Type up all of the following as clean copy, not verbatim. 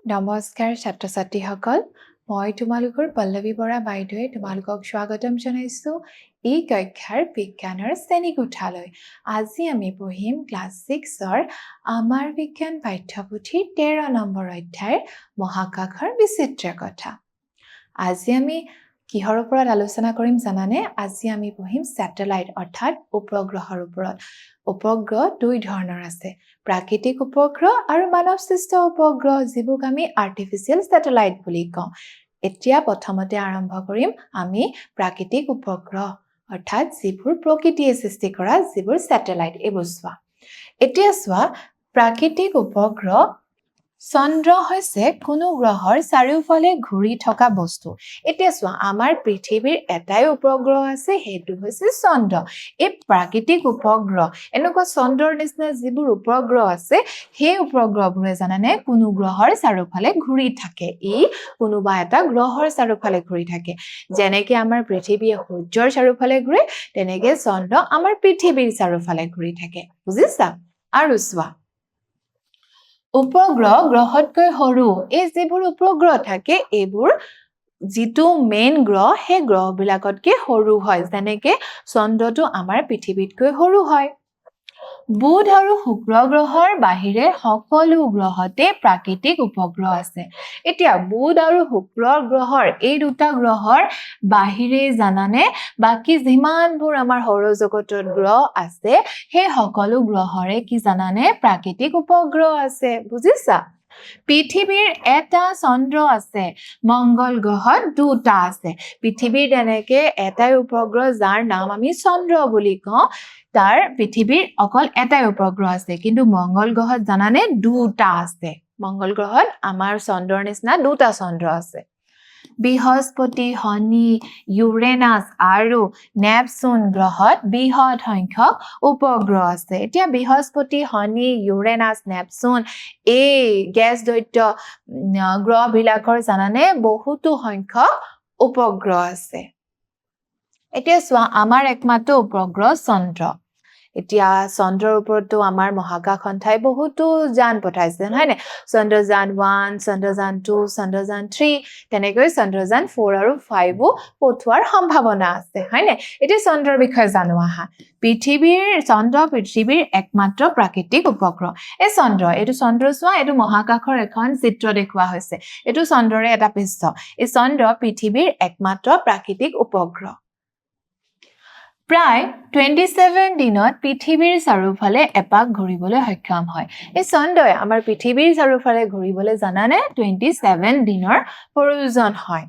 নমস্কাৰ ছাত্ৰ ছাত্ৰীসকল মই তোমালোকৰ পল্লৱী বৰা বাইদেৱে তোমালোকক স্বাগতম জনাইছো এই কক্ষাৰ বিজ্ঞানৰ শ্ৰেণীকোঠালৈ আজি আমি পঢ়িম ক্লাছ 6ৰ আমাৰ বিজ্ঞান পাঠ্যপুথিৰ 13 নম্বৰ অধ্যায়ৰ মহাকাশৰ বিচিত্ৰ কথা আজি আমি কিহৰ ওপৰত আলোচনা কৰিম জানানে আজি আমি পঢ়িম স্যাটেলাইট অৰ্থাৎ উপগ্ৰহৰ ওপৰত উপগ্ৰহ দুই ধৰণৰ আছে প্ৰাকৃতিক উপগ্ৰহ আৰু মানৱসৃষ্ট উপগ্ৰহ যিবোৰ আমি আৰ্টিফিচিয়েল স্যাটেলাইট বুলি কওঁ এতিয়া প্ৰথমতে আৰম্ভ কৰিম আমি প্ৰাকৃতিক উপগ্ৰহ অৰ্থাৎ যিবোৰ প্ৰকৃতিয়ে সৃষ্টি কৰা যিবোৰ স্যাটেলাইট এইবোৰ চোৱা এতিয়া চোৱা প্ৰাকৃতিক উপগ্ৰহ চন্দ্ৰ হৈছে কোনো গ্ৰহৰ চাৰিওফালে ঘূৰি থকা বস্তু এতিয়া চোৱা আমাৰ পৃথিৱীৰ এটাই উপগ্ৰহ আছে সেইটো হৈছে চন্দ্ৰ এই প্ৰাকৃতিক উপগ্ৰহ এনেকুৱা চন্দ্ৰৰ নিচিনা যিবোৰ উপগ্ৰহ আছে সেই উপগ্ৰহবোৰে জানানে কোনো গ্ৰহৰ চাৰিওফালে ঘূৰি থাকে ই কোনোবা এটা গ্ৰহৰ চাৰিওফালে ঘূৰি থাকে যেনেকৈ আমাৰ পৃথিৱীয়ে সূৰ্যৰ চাৰিওফালে ঘূৰে তেনেকৈ চন্দ্ৰ আমাৰ পৃথিৱীৰ চাৰিওফালে ঘূৰি থাকে বুজিছা আৰু চোৱা উপগ্ৰহ গ্ৰহতকৈ সৰু এই যিবোৰ উপগ্ৰহ থাকে এইবোৰ যিটো মেইন গ্ৰহ সেই গ্ৰহবিলাকতকৈ সৰু হয় যেনেকৈ চন্দ্ৰটো আমাৰ পৃথিৱীতকৈ সৰু হয় বুধ আৰু শুক্ৰ গ্ৰহৰ বাহিৰে সকলো গ্ৰহতে প্ৰাকৃতিক উপগ্ৰহ আছে এতিয়া বুধ আৰু শুক্ৰ গ্ৰহৰ এই দুটা গ্ৰহৰ বাহিৰে জানানে বাকি যিমানবোৰ আমাৰ সৌৰজগতৰ গ্ৰহ আছে সেই সকলো গ্ৰহৰে কি জানানে প্ৰাকৃতিক উপগ্ৰহ আছে বুজিছা পৃথিৱীৰ এটা চন্দ্ৰ আছে মংগল গ্ৰহত দুটা আছে পৃথিৱীৰ তেনেকে এটাই উপগ্ৰহ যাৰ নাম আমি চন্দ্ৰ বুলি কওঁ তাৰ পৃথিৱীৰ অকল এটাই উপগ্ৰহ আছে কিন্তু মংগল গ্ৰহত জানানে দুটা আছে মংগল গ্ৰহত আমাৰ চন্দ্ৰৰ নিচিনা দুটা চন্দ্ৰ আছে বৃহস্পতি শনি ইউৰেনাছ আৰু নেপচুন গ্ৰহত বৃহৎ সংখ্যক উপগ্ৰহ আছে এতিয়া বৃহস্পতি শনি ইউৰেনাছ নেপচুন এই গেছ দৈত্য গ্ৰহবিলাকৰ জানানে বহুতো সংখ্যক উপগ্ৰহ আছে এতিয়া চোৱা আমাৰ একমাত্ৰ উপগ্ৰহ চন্দ্ৰ এতিয়া চন্দ্ৰৰ ওপৰতো আমাৰ মহাকাশ সন্থাই বহুতো যান পঠাইছে হয় নে চন্দ্ৰযান 1 চন্দ্ৰযান 2 চন্দ্ৰযান 3 তেনেকৈ চন্দ্ৰযান 4 আৰু 5 পঠোৱাৰ সম্ভাৱনা আছে হয় নে এতিয়া চন্দ্ৰৰ বিষয়ে জানো আহা চন্দ্ৰ পৃথিৱীৰ একমাত্ৰ প্ৰাকৃতিক উপগ্ৰহ এই চন্দ্ৰ এইটো চন্দ্ৰ চোৱা এইটো মহাকাশৰ এখন চিত্ৰ দেখুওৱা হৈছে এইটো চন্দ্ৰৰে এটা পৃষ্ঠ এই চন্দ্ৰ পৃথিৱীৰ একমাত্ৰ প্ৰাকৃতিক উপগ্ৰহ প্ৰায় 27 দিনত পৃথিৱীৰ চাৰিওফালে এপাক ঘূৰিবলৈ সক্ষম হয় এই চন্দ্ৰই আমাৰ পৃথিৱীৰ চাৰিওফালে ঘূৰিবলৈ জানানে 27 দিনৰ প্ৰয়োজন হয়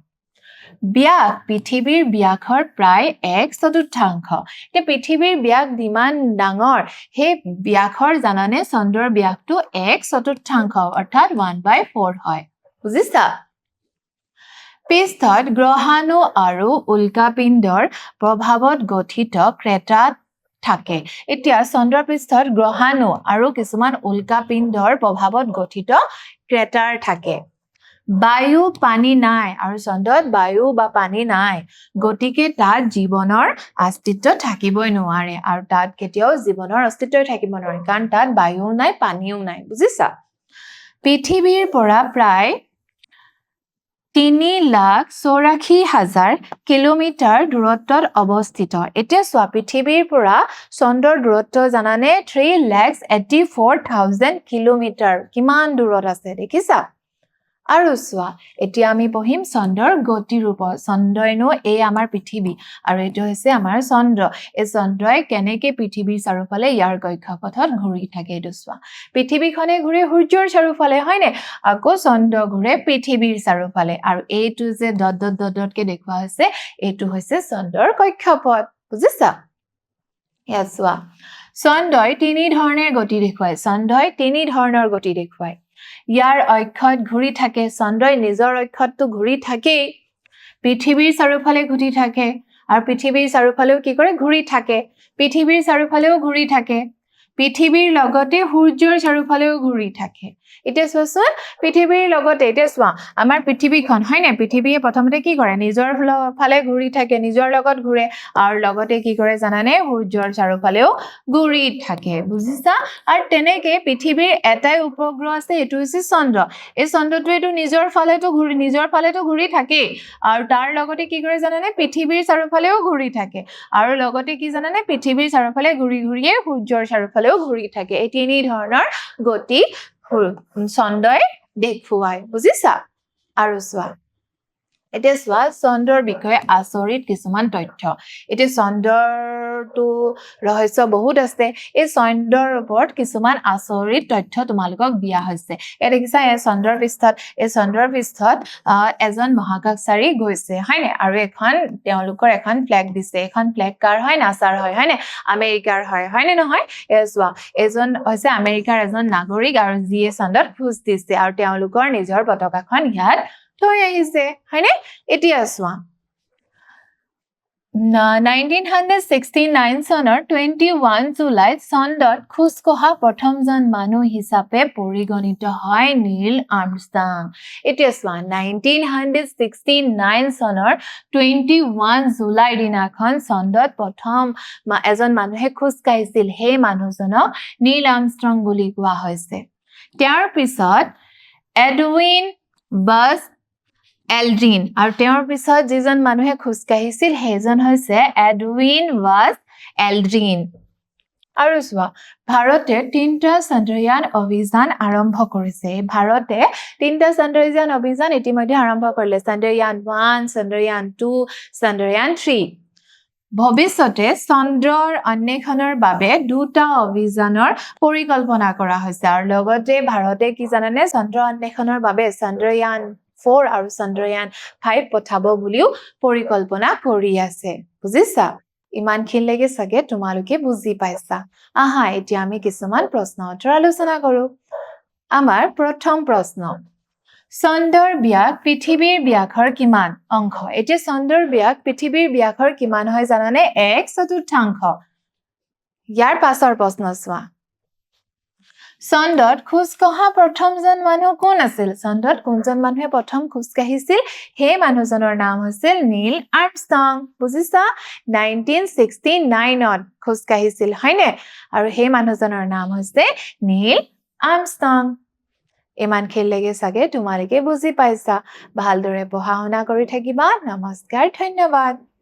ব্যাস পৃথিৱীৰ ব্যাসৰ প্ৰায় 1/4 তে পৃথিৱীৰ ব্যাস যিমান ডাঙৰ সেই ব্যাসৰ জানানে চন্দ্ৰৰ ব্যাসটো 1/4 অৰ্থাৎ 1/4 হয় বুজিছা পৃষ্ঠত গ্ৰহাণু আৰু উল্কাপিণ্ডৰ প্ৰভাৱত গঠিত ক্ৰেটাৰ থাকে এতিয়া চন্দ্ৰ পৃষ্ঠত গ্ৰহাণু আৰু কিছুমান উল্কাপিণ্ডৰ প্ৰভাৱত গঠিত ক্ৰেটাৰ থাকে বায়ু পানী নাই আৰু চন্দ্ৰত বায়ু বা পানী নাই গতিকে তাত জীৱনৰ অস্তিত্ব থাকিবই নোৱাৰে আৰু তাত কেতিয়াও জীৱনৰ অস্তিত্বই থাকিব নোৱাৰে কাৰণ তাত বায়ুও নাই পানীও নাই বুজিছা পৃথিৱীৰ পৰা প্ৰায় 3,84,000 কিলোমিটাৰ দূৰত্বত অৱস্থিত এতিয়া চোৱা পৃথিৱীৰ পৰা চন্দ্ৰৰ দূৰত্ব জানানে 3,84,000 কিলোমিটাৰ কিমান দূৰত আছে দেখিছা আৰু চোৱা এতিয়া আমি পঢ়িম চন্দ্ৰৰ গতিৰ ওপৰত চন্দ্ৰইনো এই আমাৰ পৃথিৱী আৰু এইটো হৈছে আমাৰ চন্দ্ৰ এই চন্দ্ৰই কেনেকৈ পৃথিৱীৰ চাৰিওফালে ইয়াৰ কক্ষপথত ঘূৰি থাকে এইটো চোৱা পৃথিৱীখনে ঘূৰে সূৰ্যৰ চাৰিওফালে হয়নে আকৌ চন্দ্ৰ ঘূৰে পৃথিৱীৰ চাৰিওফালে আৰু এইটো যে ডটকে দেখুওৱা হৈছে এইটো হৈছে চন্দ্ৰৰ কক্ষপথ বুজিছা এয়া চোৱা চন্দ্ৰই তিনি ধৰণৰ গতি দেখুৱায় ইয়াৰ অক্ষত ঘূৰি থাকে চন্দ্ৰই নিজৰ অক্ষতটো ঘূৰি থাকেই পৃথিৱীৰ চাৰিওফালে ঘূৰি থাকে আৰু পৃথিৱীৰ চাৰিওফালেও কি কৰে ঘূৰি থাকে পৃথিৱীৰ চাৰিওফালেও ঘূৰি থাকে পৃথিৱীৰ লগতে সূৰ্যৰ চাৰিওফালেও ঘূৰি থাকে এতিয়া চোৱাচোন পৃথিৱীৰ লগতে এতিয়া চোৱা আমাৰ পৃথিৱীখন হয় নে পৃথিৱীয়ে প্ৰথমতে কি কৰে নিজৰ ফালে ঘূৰি থাকে নিজৰ লগত ঘূৰে আৰু লগতে কি কৰে জানানে সূৰ্যৰ চাৰিওফালেও ঘূৰি থাকে বুজিছা আৰু তেনেকে পৃথিৱীৰ এটাই উপগ্ৰহ আছে এটো হৈছে চন্দ্ৰ এই চন্দ্ৰটোৱেটো নিজৰ ফালেটো ঘূৰি থাকে আৰু তাৰ লগতে কি কৰে জানানে পৃথিৱীৰ চাৰিওফালেও ঘূৰি থাকে আৰু লগতে কি জানানে পৃথিৱীৰ চাৰিওফালে ঘূৰিয়ে সূৰ্যৰ চাৰিওফালেও ঘূৰি থাকে এই তিনি ধৰণৰ গতি চন্দ্ৰই দেখুৱায় বুজিছা আৰু চোৱা এতিয়া চোৱা চন্দ্ৰৰ বিষয়ে আচৰিত কিছুমান তথ্য এতিয়া চন্দ্ৰটো ৰহস্য বহুত আছে এই চন্দ্ৰৰ ওপৰত কিছুমান আচৰিত তথ্য তোমালোকক দিয়া হৈছে এই দেখিছা এই চন্দ্ৰৰ পৃষ্ঠত এজন মহাকাশচাৰী গৈছে হয়নে আৰু তেওঁলোকৰ এখন ফ্লেগ দিছে এখন ফ্লেগ কাৰ হয় নাছাৰ হয় নে আমেৰিকাৰ হয়নে নহয় চোৱা এজন হৈছে আমেৰিকাৰ এজন নাগৰিক আৰু যিয়ে চন্দ্ৰত খোজ দিছে আৰু তেওঁলোকৰ নিজৰ পতাকাখন ইয়াত থৈ আহিছে হয়নে এতিয়া চোৱা 1969 চনৰ 21 জুলাইত চন্দ্ৰত খোজ কঢ়া প্ৰথমজন মানুহ হিচাপে পৰিগণিত হয় নীল আৰ্মষ্ট্ৰং এতিয়া চোৱা 1969 চনৰ 21 জুলাই দিনাখন চন্দ্ৰত প্ৰথম এজন মানুহে খোজ কাঢ়িছিল সেই মানুহজনক নীল আৰ্মষ্ট্ৰং বুলি কোৱা হৈছে তাৰ পিছত এডউইন বাজ এলড্ৰিন আৰু তেওঁৰ পিছত যিজন মানুহে খোজ কাঢ়িছিল সেইজন হৈছে এডউইন বাজ এলড্ৰিন আৰু চোৱা ভাৰতে 3টা চন্দ্ৰযান অভিযান আৰম্ভ কৰিছে ভাৰতে 3টা চন্দ্ৰযান অভিযান ইতিমধ্যে আৰম্ভ কৰিলে চন্দ্ৰযান 1 চন্দ্ৰযান 2 চন্দ্ৰযান 3 ভৱিষ্যতে চন্দ্ৰৰ অন্বেষণৰ বাবে 2টা অভিযানৰ পৰিকল্পনা কৰা হৈছে আৰু লগতে ভাৰতে কি জানানে চন্দ্ৰ অন্বেষণৰ বাবে চন্দ্ৰযান 4 আৰু চন্দ্ৰযান 5 পঠাব বুলিও পৰিকল্পনা কৰি আছে বুজিছা ইমানখিনিলৈকে চাগে তোমালোকে বুজি পাইছা আহা এতিয়া আমি কিছুমান প্ৰশ্ন উত্তৰ আলোচনা কৰো আমাৰ প্ৰথম প্ৰশ্ন চন্দ্ৰৰ ব্যাস পৃথিৱীৰ ব্যাসৰ কিমান অংশ এতিয়া চন্দ্ৰৰ ব্যাস পৃথিৱীৰ ব্যাসৰ কিমান হয় জানানে 1/4 ইয়াৰ পাছৰ প্ৰশ্ন চোৱা চন্দ্ৰত খোজ কঢ়া প্ৰথমজন মানুহ কোন আছিল চন্দ্ৰত কোনজন মানুহে প্ৰথম খোজ কাঢ়িছিল সেই মানুহজনৰ নাম হৈছিল নীল আৰ্মষ্ট্ৰং বুজিছা 1969ত খোজ কাঢ়িছিল হয়নে আৰু সেই মানুহজনৰ নাম হৈছে নীল আৰ্মষ্ট্ৰং ইমানখিনিলৈকে চাগে তোমালোকে বুজি পাইছা ভালদৰে পঢ়া শুনা কৰি থাকিবা নমস্কাৰ ধন্যবাদ